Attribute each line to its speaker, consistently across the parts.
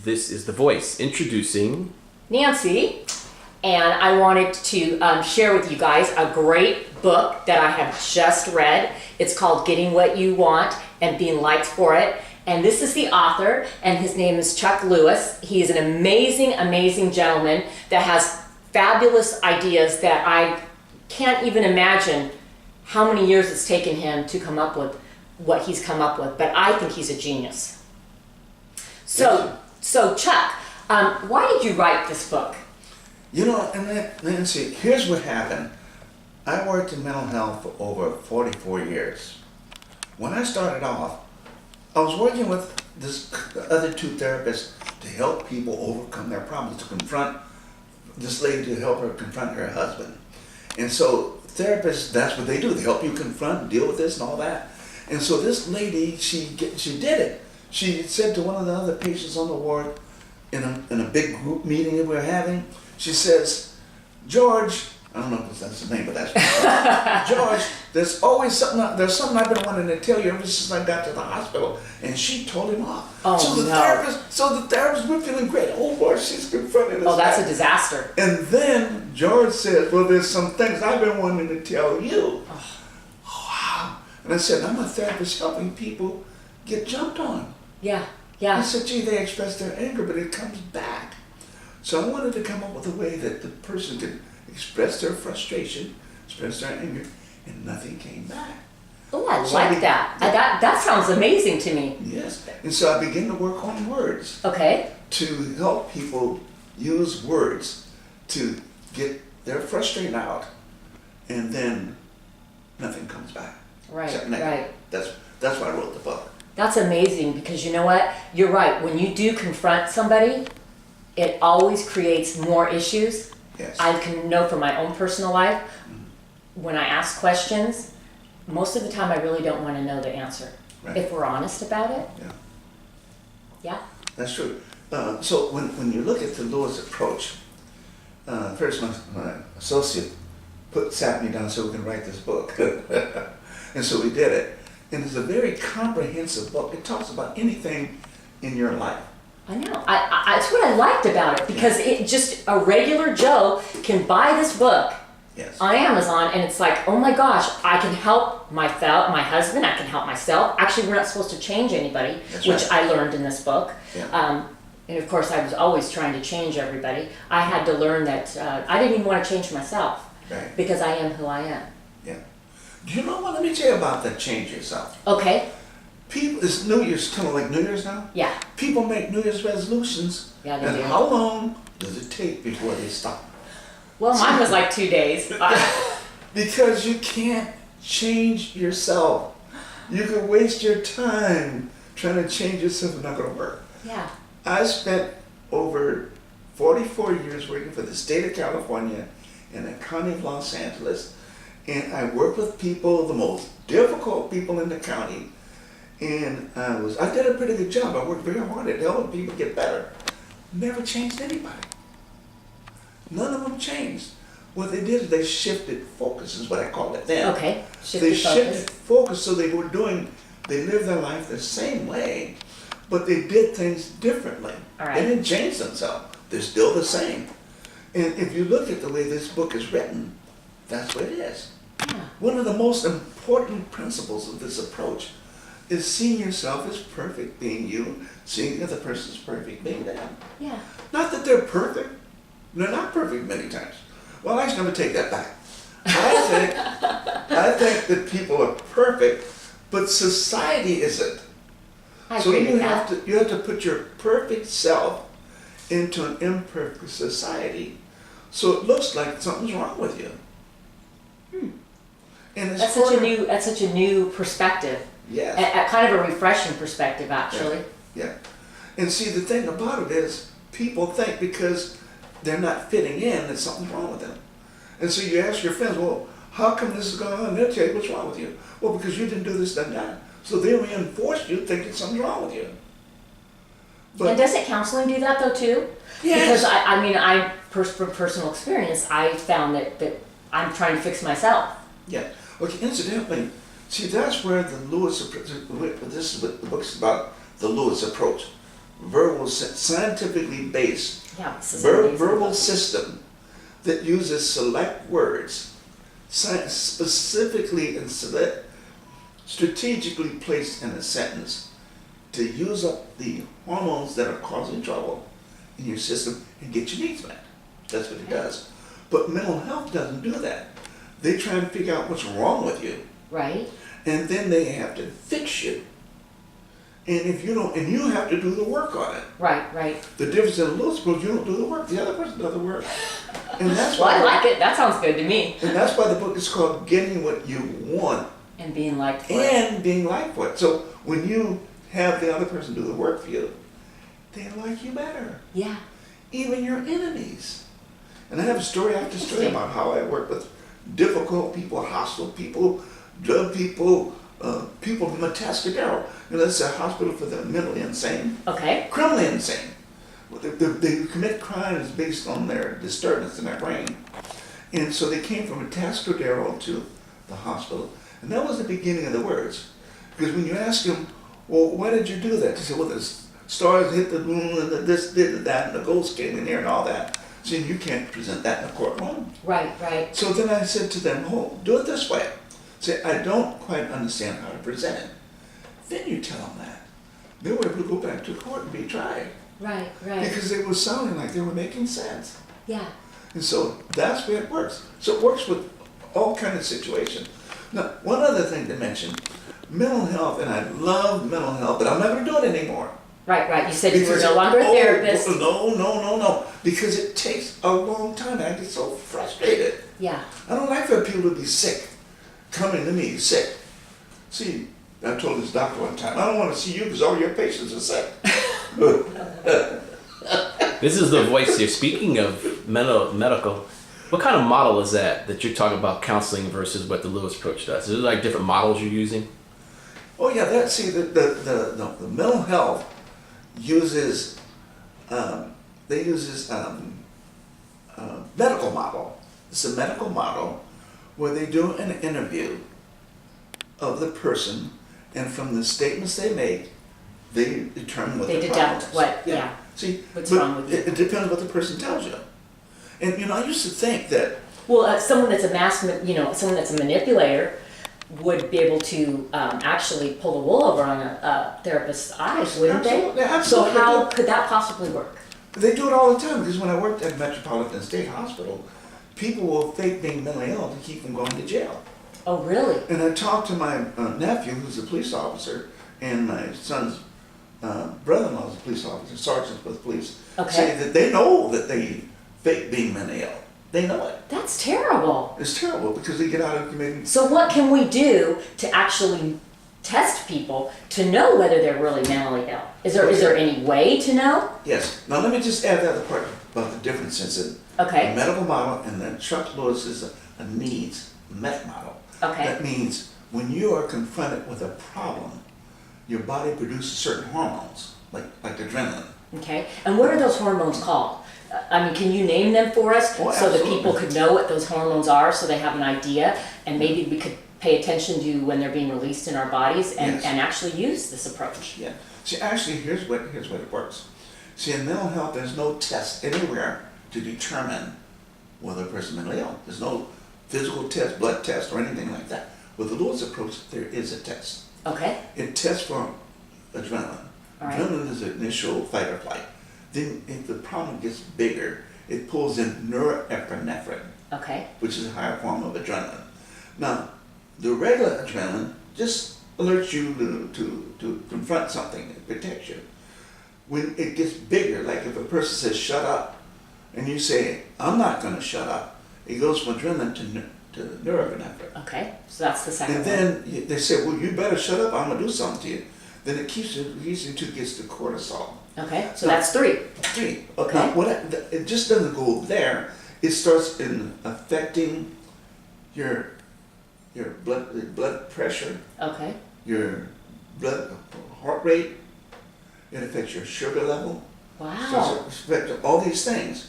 Speaker 1: This is The Voice, introducing
Speaker 2: Nancy, and I wanted to share with you guys a great book that I have just read. It's called Getting What You Want and Being Liked for It. And this is the author, and his name is Chuck Lewis. He is an amazing, amazing gentleman that has fabulous ideas that I can't even imagine how many years it's taken him to come up with what he's come up with. But I think he's a genius. So Chuck, why did you write this book?
Speaker 3: You know, and Nancy, here's what happened. I worked in mental health for over 44 years. When I started off, I was working with the other two therapists to help people overcome their problems, to confront this lady, to help her confront her husband. And so therapists, that's what they do. They help you confront, deal with this and all that. And so this lady, she did it. She said to one of the other patients on the ward in a big group meeting that we were having, she says, "George," I don't know if that's his name, but that's George, there's something I've been wanting to tell you ever since I got to the hospital. And she told him off.
Speaker 2: Oh,
Speaker 3: so the therapist, we're feeling great. Oh boy, she's confronting us.
Speaker 2: Oh, that's a disaster.
Speaker 3: And then George says, "Well, there's some things I've been wanting to tell you." Oh, wow. And I said, "I'm a therapist helping people get jumped on."
Speaker 2: Yeah.
Speaker 3: I said, "Gee, they express their anger, but it comes back." So I wanted to come up with a way that the person could express their frustration, express their anger, and nothing came back.
Speaker 2: Oh, I like that. That sounds amazing to me.
Speaker 3: Yes. And so I began to work on words
Speaker 2: Okay.
Speaker 3: to help people use words to get their frustration out, and then nothing comes back.
Speaker 2: Right.
Speaker 3: Except negative.
Speaker 2: Right.
Speaker 3: That's why I wrote the book.
Speaker 2: That's amazing because you know what? You're right. When you do confront somebody, it always creates more issues.
Speaker 3: Yes.
Speaker 2: I can know from my own personal life, when I ask questions, most of the time I really don't want to know the answer.
Speaker 3: Right.
Speaker 2: If we're honest about it.
Speaker 3: Yeah.
Speaker 2: Yeah.
Speaker 3: That's true. So when you look at the Lewis approach, first my associate sat me down so we can write this book. And so we did it. And it's a very comprehensive book. It talks about anything in your life.
Speaker 2: I know. I it's what I liked about it because it just a regular Joe can buy this book
Speaker 3: Yes.
Speaker 2: on Amazon and it's like, oh my gosh, I can help my husband, I can help myself. Actually, we're not supposed to change anybody,
Speaker 3: That's
Speaker 2: which
Speaker 3: right.
Speaker 2: I learned in this book.
Speaker 3: Yeah.
Speaker 2: And of course, I was always trying to change everybody. I had to learn that I didn't even want to change myself
Speaker 3: Right.
Speaker 2: because I am who I am.
Speaker 3: Yeah. Do you know what? Let me tell you about the change yourself.
Speaker 2: Okay?
Speaker 3: People, it's New Year's, kind of like New Year's now.
Speaker 2: Yeah.
Speaker 3: People make New Year's resolutions.
Speaker 2: Yeah, they
Speaker 3: and
Speaker 2: do.
Speaker 3: how long does it take before they stop?
Speaker 2: Well, mine was like 2 days.
Speaker 3: Because you can't change yourself. You can waste your time trying to change yourself. It's not going to work.
Speaker 2: Yeah.
Speaker 3: I spent over 44 years working for the state of California and the county of Los Angeles. And I worked with people, the most difficult people in the county. And I did a pretty good job. I worked very hard at helping people get better. Never changed anybody. None of them changed. What they did is they shifted focus, is what I called it then.
Speaker 2: Okay.
Speaker 3: They shifted focus, so they lived their life the same way, but they did things differently.
Speaker 2: All right.
Speaker 3: They didn't change themselves. They're still the same. And if you look at the way this book is written, that's what it is.
Speaker 2: Yeah.
Speaker 3: One of the most important principles of this approach is seeing yourself as perfect, being you, seeing the other person as perfect, being them.
Speaker 2: Yeah.
Speaker 3: Not that they're perfect. They're not perfect many times. Well, actually, I'm going to take that back. I think that people are perfect, but society isn't.
Speaker 2: I
Speaker 3: So
Speaker 2: agree
Speaker 3: you
Speaker 2: with that.
Speaker 3: have to put your perfect self into an imperfect society, so it looks like something's wrong with you. And it's
Speaker 2: That's such a new perspective.
Speaker 3: Yes.
Speaker 2: A kind of a refreshing perspective, actually.
Speaker 3: Yeah. And see, the thing about it is, people think because they're not fitting in that something's wrong with them. And so you ask your friends, well, how come this is going on? And they'll tell you what's wrong with you. Well, because you didn't do this, done that. So they reinforce you thinking something's wrong with you.
Speaker 2: And doesn't counseling do that though too?
Speaker 3: Yes.
Speaker 2: Because from personal experience, I found that I'm trying to fix myself.
Speaker 3: Yeah. Okay, incidentally, see, that's where the Lewis approach, this is what the book's about, the Lewis approach. scientifically based
Speaker 2: Yeah, this is an amazing
Speaker 3: verbal
Speaker 2: book.
Speaker 3: system that uses select words, specifically and strategically placed in a sentence to use up the hormones that are causing trouble in your system and get your needs met. That's what it does. But mental health doesn't do that. They try and figure out what's wrong with you,
Speaker 2: Right?
Speaker 3: and then they have to fix you. And if you don't, and you have to do the work on it.
Speaker 2: Right.
Speaker 3: The difference in a little school, you don't do the work, the other person does the work. And that's
Speaker 2: Well, I
Speaker 3: why,
Speaker 2: like it. That sounds good to me.
Speaker 3: and that's why the book is called Getting What You Want
Speaker 2: And being liked for it.
Speaker 3: and Being Liked for It. So when you have the other person do the work for you, they like you better.
Speaker 2: Yeah.
Speaker 3: Even your enemies. And I have story after story
Speaker 2: Interesting.
Speaker 3: about how I work with difficult people, hostile people, drug people, people from Atascadero. You know, that's a hospital for the mentally insane,
Speaker 2: Okay.
Speaker 3: criminally insane. They commit crimes based on their disturbance in their brain. And so they came from Atascadero to the hospital. And that was the beginning of the words. Because when you ask them, well, why did you do that? They said, well, the stars hit the moon and the this did that and the ghost came in here and all that. So you can't present that in a courtroom.
Speaker 2: Right.
Speaker 3: So then I said to them, oh, do it this way. Say, I don't quite understand how to present it. Then you tell them that. They were able to go back to court and be tried.
Speaker 2: Right.
Speaker 3: Because they were sounding like they were making sense.
Speaker 2: Yeah.
Speaker 3: And so that's where it works. So it works with all kinds of situations. Now, one other thing to mention, mental health, and I love mental health, but I'm never doing it anymore.
Speaker 2: Right. You said you were no longer a therapist.
Speaker 3: No. Because it takes a long time. I get so frustrated.
Speaker 2: Yeah.
Speaker 3: I don't like for people to be sick, coming to me sick. See, I told this doctor one time, I don't want to see you because all your patients are sick.
Speaker 1: This is the voice here. Speaking of medical, what kind of model is that you're talking about counseling versus what the Lewis approach does? Is it like different models you're using?
Speaker 3: Oh yeah, that see the mental health uses medical model. It's a medical model where they do an interview of the person, and from the statements they make, they determine what
Speaker 2: They
Speaker 3: the
Speaker 2: deduct
Speaker 3: problem is.
Speaker 2: what- yeah.
Speaker 3: See,
Speaker 2: What's
Speaker 3: but
Speaker 2: wrong with you.
Speaker 3: it depends what the person tells you. And you know, I used to think that
Speaker 2: Well, someone that's someone that's a manipulator would be able to actually pull the wool over on a therapist's eyes, wouldn't
Speaker 3: Absolutely,
Speaker 2: they?
Speaker 3: absolutely.
Speaker 2: So how could that possibly work?
Speaker 3: they do it all the time. Because when I worked at Metropolitan State Hospital, people will fake being mentally ill to keep from going to jail.
Speaker 2: Oh, really?
Speaker 3: And I talked to my nephew, who's a police officer, and my son's brother-in-law is a police officer, sergeant with police.
Speaker 2: Okay.
Speaker 3: Say that they know that they fake being mentally ill. They know it.
Speaker 2: That's terrible.
Speaker 3: It's terrible because they get out of committing.
Speaker 2: So what can we do to actually test people to know whether they're really mentally ill? Is there any way to know?
Speaker 3: Yes. Now let me just add the other part about the differences in
Speaker 2: Okay.
Speaker 3: the medical model and then Chuck Lewis is a needs met model.
Speaker 2: Okay.
Speaker 3: That means when you are confronted with a problem, your body produces certain hormones, like adrenaline.
Speaker 2: Okay. And what are those hormones called? I mean, can you name them for us
Speaker 3: Oh,
Speaker 2: so that
Speaker 3: absolutely.
Speaker 2: people could know what those hormones are, so they have an idea, and maybe we could pay attention to when they're being released in our bodies and,
Speaker 3: Yes.
Speaker 2: and actually use this approach?
Speaker 3: Yeah. See, actually, here's what it works. See, in mental health, there's no test anywhere to determine whether a person is mentally ill. There's no physical test, blood test, or anything like that. With the Lewis approach, there is a test.
Speaker 2: Okay.
Speaker 3: It tests for adrenaline.
Speaker 2: All right.
Speaker 3: Adrenaline is the initial fight or flight. Then, if the problem gets bigger, it pulls in norepinephrine,
Speaker 2: Okay.
Speaker 3: which is a higher form of adrenaline. Now, the regular adrenaline just alerts you to confront something, it protects you. When it gets bigger, like if a person says shut up, and you say, I'm not going to shut up, it goes from adrenaline to norepinephrine.
Speaker 2: Okay. So that's the second
Speaker 3: And
Speaker 2: one.
Speaker 3: then they say, well, you better shut up, I'm going to do something to you. Then it keeps you, gets to cortisol.
Speaker 2: Okay. So that's 3.
Speaker 3: 3.
Speaker 2: Okay.
Speaker 3: Now, it just doesn't go there. It starts in affecting your blood pressure,
Speaker 2: Okay.
Speaker 3: your heart rate. It affects your sugar level.
Speaker 2: Wow.
Speaker 3: Starts to affect all these things.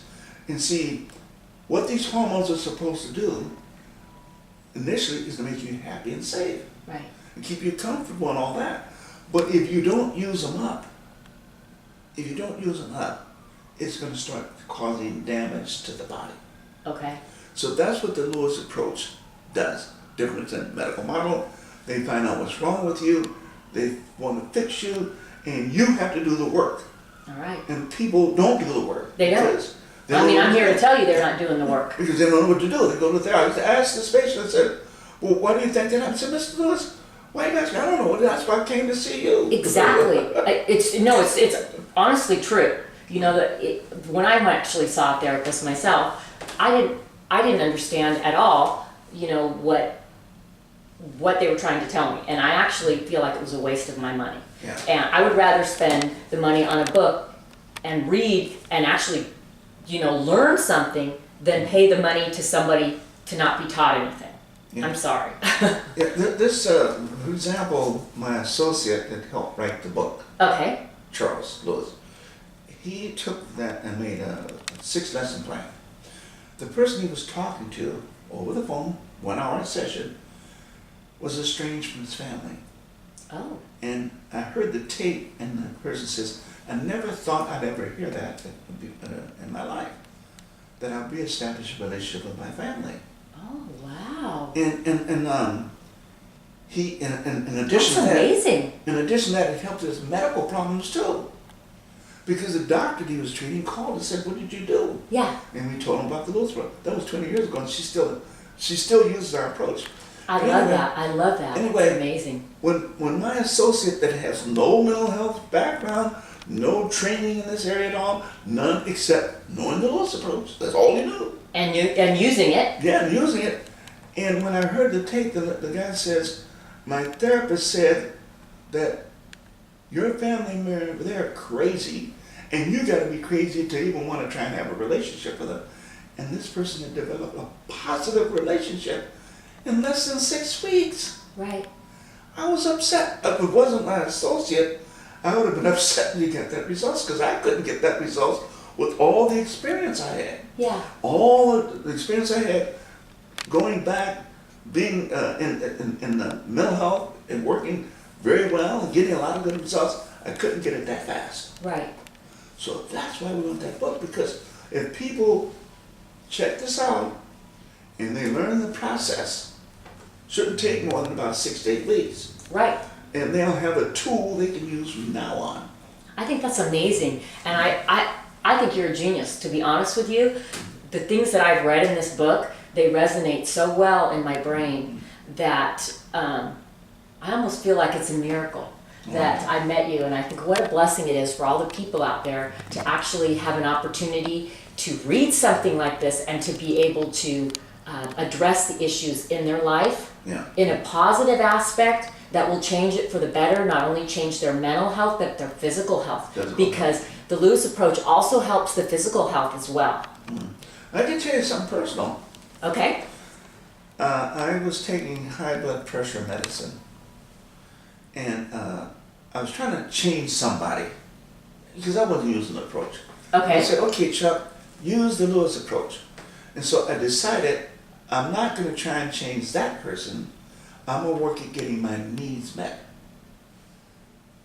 Speaker 3: And see, what these hormones are supposed to do initially is to make you happy and safe
Speaker 2: Right.
Speaker 3: and keep you comfortable and all that. But if you don't use them up, if you don't use enough, it's going to start causing damage to the body.
Speaker 2: Okay.
Speaker 3: So that's what the Lewis approach does. Different than medical model. They find out what's wrong with you. They want to fix you, and you have to do the work.
Speaker 2: All right.
Speaker 3: And people don't do the work.
Speaker 2: They don't.
Speaker 3: because they
Speaker 2: I mean,
Speaker 3: don't
Speaker 2: I'm
Speaker 3: know
Speaker 2: here to
Speaker 3: what
Speaker 2: tell you they're not doing the work.
Speaker 3: because they don't know what to do. They go to the therapist. I asked this patient, I said, well, what do you think that happened? I said, Mr. Lewis, why you guys, I don't know. That's why I came to see you.
Speaker 2: Exactly. It's honestly true. You know that when I actually saw a therapist myself, I didn't understand at all. You know what they were trying to tell me, and I actually feel like it was a waste of my money.
Speaker 3: Yeah.
Speaker 2: And I would rather spend the money on a book and read and actually, learn something than pay the money to somebody to not be taught anything.
Speaker 3: Yeah.
Speaker 2: I'm sorry.
Speaker 3: Yeah, this, for example, my associate that helped write the book,
Speaker 2: Okay.
Speaker 3: Charles Lewis, he took that and made a 6-lesson plan. The person he was talking to over the phone, 1 hour session, was estranged from his family.
Speaker 2: Oh.
Speaker 3: And I heard the tape, and the person says, I never thought I'd ever hear that in my life, that I'd reestablish a relationship with my family.
Speaker 2: Oh, wow.
Speaker 3: And he, in addition
Speaker 2: That's
Speaker 3: to that,
Speaker 2: amazing.
Speaker 3: in addition to that, it helped his medical problems too. Because the doctor that he was treating called and said, what did you do?
Speaker 2: Yeah.
Speaker 3: And we told him about the Lewis program. That was 20 years ago, and she still uses our approach.
Speaker 2: I love that. I love that.
Speaker 3: Anyway,
Speaker 2: It's amazing.
Speaker 3: When my associate that has no mental health background, no training in this area at all, none except knowing the Lewis approach, that's all he knew.
Speaker 2: And using it.
Speaker 3: Yeah, and using it. And when I heard the tape, the guy says, my therapist said that your family member, they're crazy, and you got to be crazy to even want to try and have a relationship with them. And this person had developed a positive relationship in less than 6 weeks.
Speaker 2: Right.
Speaker 3: I was upset. If it wasn't my associate, I would have been upset when you got that results, because I couldn't get that results with all the experience I had.
Speaker 2: Yeah.
Speaker 3: All the experience I had going back, being in the mental health and working very well and getting a lot of good results, I couldn't get it that fast.
Speaker 2: Right.
Speaker 3: So that's why we want that book, because if people check this out and they learn the process, shouldn't take more than about 6 to 8 weeks.
Speaker 2: Right.
Speaker 3: And they'll have a tool they can use from now on.
Speaker 2: I think that's amazing. And I think you're a genius, to be honest with you. The things that I've read in this book, they resonate so well in my brain that I almost feel like it's a miracle that I met you. And I think what a blessing it is for all the people out there to actually have an opportunity to read something like this and to be able to address the issues in their life in a positive aspect that will change it for the better, not only change their mental health, but their physical health. Because the Lewis approach also helps the physical health as well.
Speaker 3: I can tell you something personal.
Speaker 2: Okay?
Speaker 3: I was taking high blood pressure medicine, and I was trying to change somebody, because I wasn't using the approach. I
Speaker 2: Okay.
Speaker 3: said, okay, Chuck, use the Lewis approach. And so I decided I'm not going to try and change that person. I'm going to work at getting my needs met.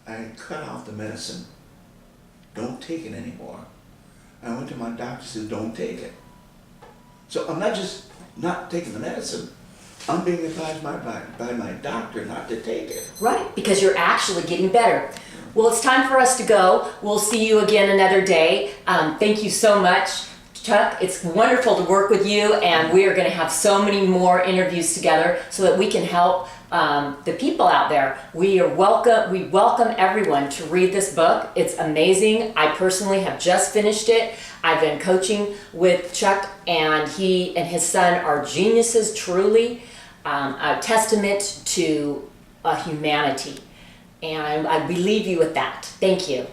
Speaker 3: I cut off the medicine. Don't take it anymore. I went to my doctor, said, don't take it. So I'm not just not taking the medicine. I'm being advised by my doctor not to take it.
Speaker 2: Right, because you're actually getting better. Well, it's time for us to go. We'll see you again another day. Thank you so much, Chuck. It's wonderful to work with you, and we are going to have so many more interviews together so that we can help the people out there. We welcome everyone to read this book. It's amazing. I personally have just finished it. I've been coaching with Chuck, and he and his son are geniuses, truly, a testament to humanity. And I believe you with that. Thank you.